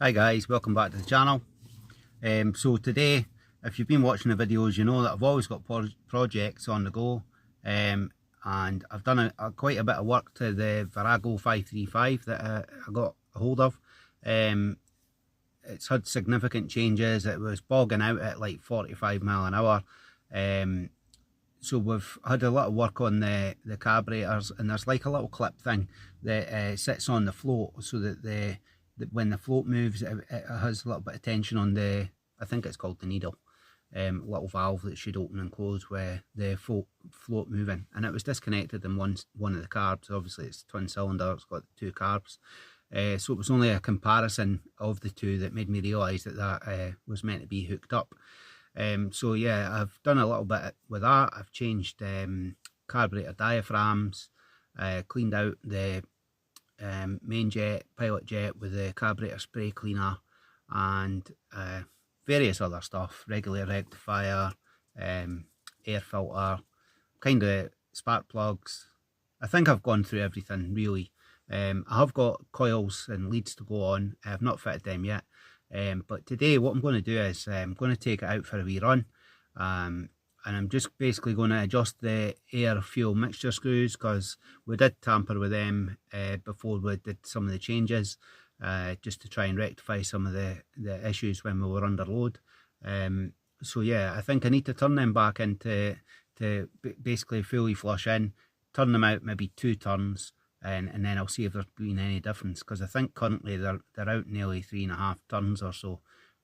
Hi guys, welcome back to the channel. So today, if you've been watching the videos, you know that I've always got projects on the go, and I've done quite a bit of work to the Virago 535 that I got a hold of. It's had significant changes. It was bogging out at like 45 mile an hour. So we've had a lot of work on the carburetors, and there's like a little clip thing that sits on the float so that when the float moves, it has a little bit of tension on the, I think it's called the needle, little valve that should open and close with the float moving. And it was disconnected in one of the carbs. Obviously it's twin cylinder, it's got two carbs. So it was only a comparison of the two that made me realise that was meant to be hooked up. So yeah, I've done a little bit with that. I've changed carburetor diaphragms, cleaned out the main jet, pilot jet with the carburetor spray cleaner, and various other stuff, regular rectifier, air filter, kind of spark plugs. I think I've gone through everything really. I have got coils and leads to go on. I have not fitted them yet. But today what I'm going to do is I'm going to take it out for a wee run, and I'm just basically going to adjust the air fuel mixture screws, because we did tamper with them before we did some of the changes, just to try and rectify some of the issues when we were under load. So yeah, I think I need to turn them back into basically fully flush in, turn them out maybe 2 turns, and then I'll see if there's been any difference, because I think currently they're out nearly 3.5 turns or so,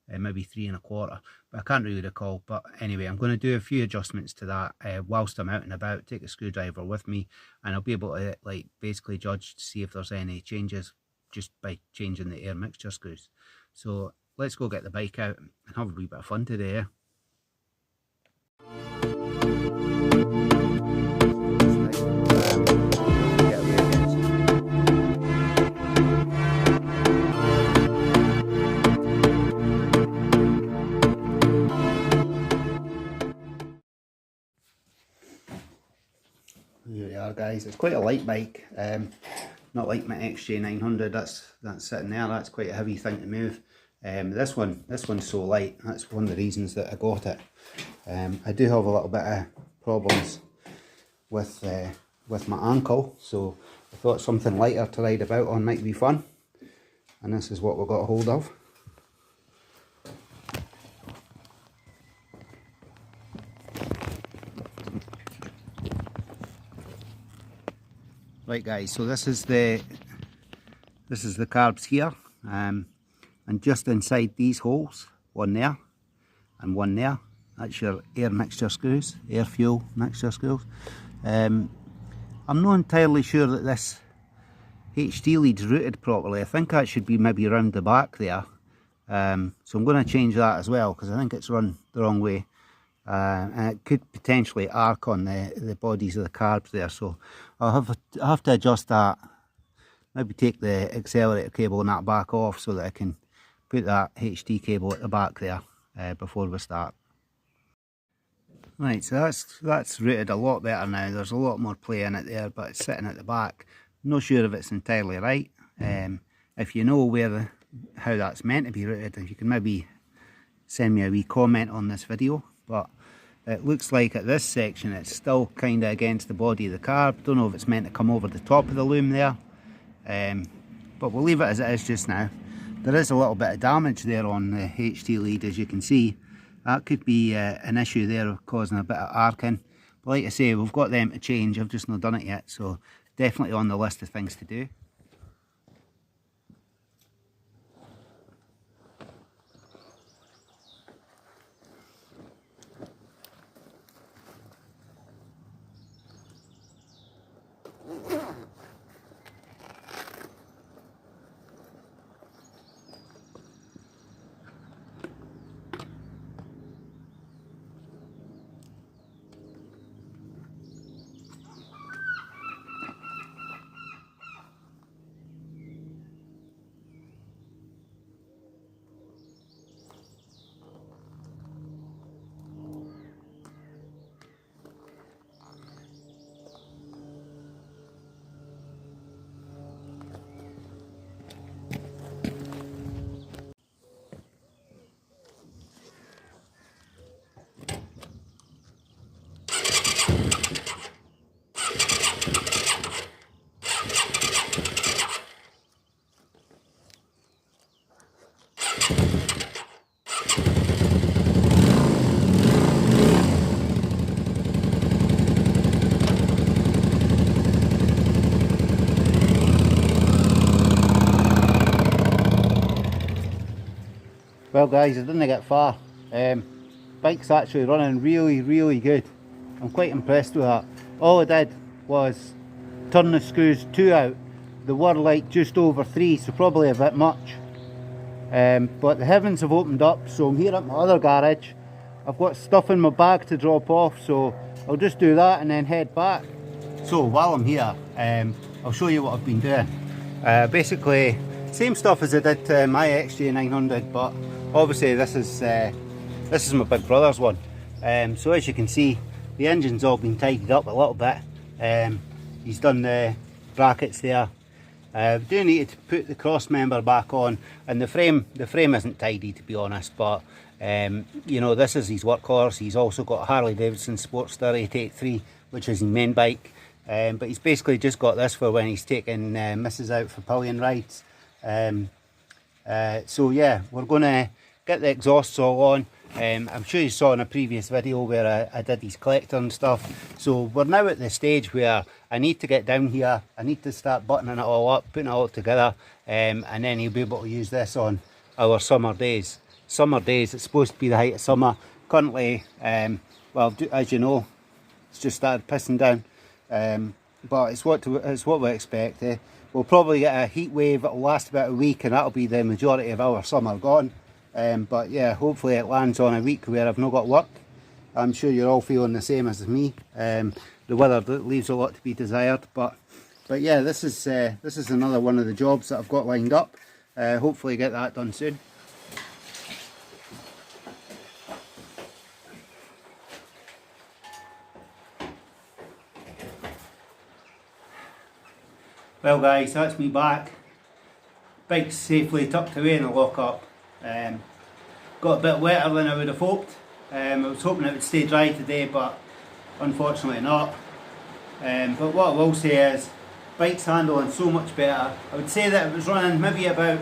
maybe 3.25, but I can't really recall. But anyway, I'm going to do a few adjustments to that whilst I'm out and about, take a screwdriver with me, and I'll be able to like basically judge to see if there's any changes just by changing the air mixture screws. So let's go get the bike out and have a wee bit of fun today. Here we are guys, it's quite a light bike, not like my XJ900 that's sitting there. That's quite a heavy thing to move. This one's so light, that's one of the reasons that I got it. I do have a little bit of problems with my ankle, so I thought something lighter to ride about on might be fun, and this is what we got a hold of. Right guys, so this is the carbs here, and just inside these holes, one there and one there, that's your air mixture screws, air fuel mixture screws. I'm not entirely sure that this HT lead's routed properly. I think that should be maybe around the back there, so I'm going to change that as well, because I think it's run the wrong way. And it could potentially arc on the bodies of the carbs there, so I'll have to adjust that, maybe take the accelerator cable and that back off so that I can put that HT cable at the back there before we start. Right, so that's routed a lot better now. There's a lot more play in it there, but it's sitting at the back. I'm not sure if it's entirely right. If you know how that's meant to be routed, if you can maybe send me a wee comment on this video. But it looks like at this section it's still kind of against the body of the carb. Don't know if it's meant to come over the top of the loom there, but we'll leave it as it is just now. There is a little bit of damage there on the HT lead, as you can see. That could be an issue there of causing a bit of arcing, but like I say, we've got them to change. I've just not done it yet, so definitely on the list of things to do. Well guys, I didn't get far. Bike's actually running really good. I'm quite impressed with that. All I did was turn the screws 2 out. They were like just over 3, so probably a bit much. But the heavens have opened up, so I'm here at my other garage. I've got stuff in my bag to drop off, so I'll just do that and then head back. So while I'm here, I'll show you what I've been doing. Basically, same stuff as I did to my XJ900, but obviously this is my big brother's one. So as you can see, the engine's all been tidied up a little bit. He's done the brackets there. Do need to put the cross member back on, and the frame isn't tidy, to be honest, but you know, this is his workhorse. He's also got a Harley Davidson Sportster 883, which is his main bike, but he's basically just got this for when he's taking missus out for pillion rides. So yeah, we're going to get the exhausts all on. I'm sure you saw in a previous video where I did his collector and stuff. So we're now at the stage where I need to get down here, I need to start buttoning it all up, putting it all together, and then he'll be able to use this on our summer days. Summer days, it's supposed to be the height of summer. Currently, well, as you know, it's just started pissing down, but it's what we expect. We'll probably get a heat wave that'll last about a week, and that'll be the majority of our summer gone. But yeah, hopefully it lands on a week where I've not got work. I'm sure you're all feeling the same as me. The weather leaves a lot to be desired, but yeah, this is another one of the jobs that I've got lined up. Hopefully get that done soon. Well guys, that's me back. Bike's safely tucked away in the lockup. Got a bit wetter than I would have hoped. I was hoping it would stay dry today, but unfortunately not. But what I will say is, bike's handling so much better. I would say that it was running maybe about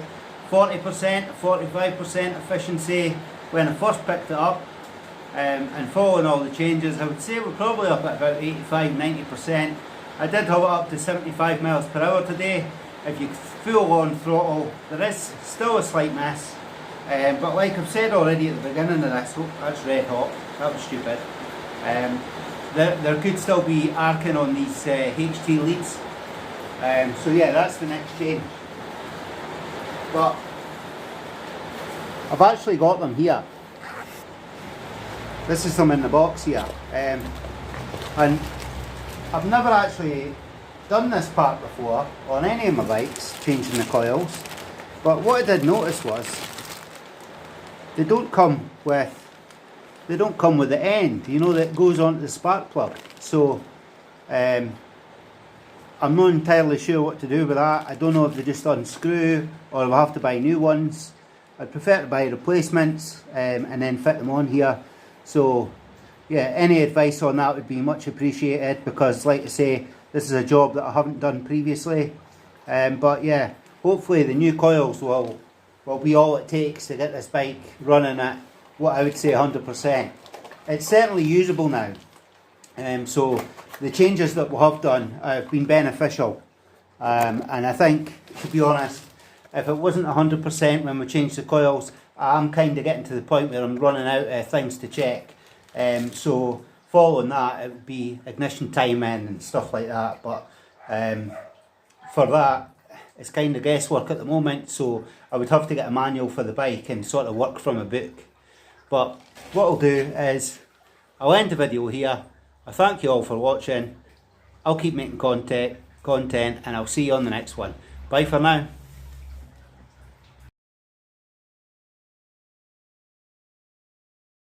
40% or 45% efficiency when I first picked it up. And following all the changes, I would say we're probably up at about 85–90%. I did have it up to 75 miles per hour today. If you full on throttle, there is still a slight miss. But like I've said already at the beginning of this, oh, that's red hot, that was stupid. There could still be arcing on these HT leads. So yeah, that's the next change. But I've actually got them here. This is them in the box here. And I've never actually done this part before on any of my bikes, changing the coils. But what I did notice was they don't come with the end, you know, that goes onto the spark plug. So I'm not entirely sure what to do with that. I don't know if they just unscrew or I'll have to buy new ones. I'd prefer to buy replacements and then fit them on here. So yeah, any advice on that would be much appreciated, because like I say, this is a job that I haven't done previously. But yeah, hopefully the new coils will be all it takes to get this bike running at what I would say 100%. It's certainly usable now. So the changes that we have done have been beneficial. And I think, to be honest, if it wasn't 100% when we changed the coils, I'm kind of getting to the point where I'm running out of things to check. So following that, it would be ignition timing and stuff like that. But for that, it's kind of guesswork at the moment, so I would have to get a manual for the bike and sort of work from a book. But what I'll do is, I'll end the video here. I thank you all for watching. I'll keep making content and I'll see you on the next one. Bye for now.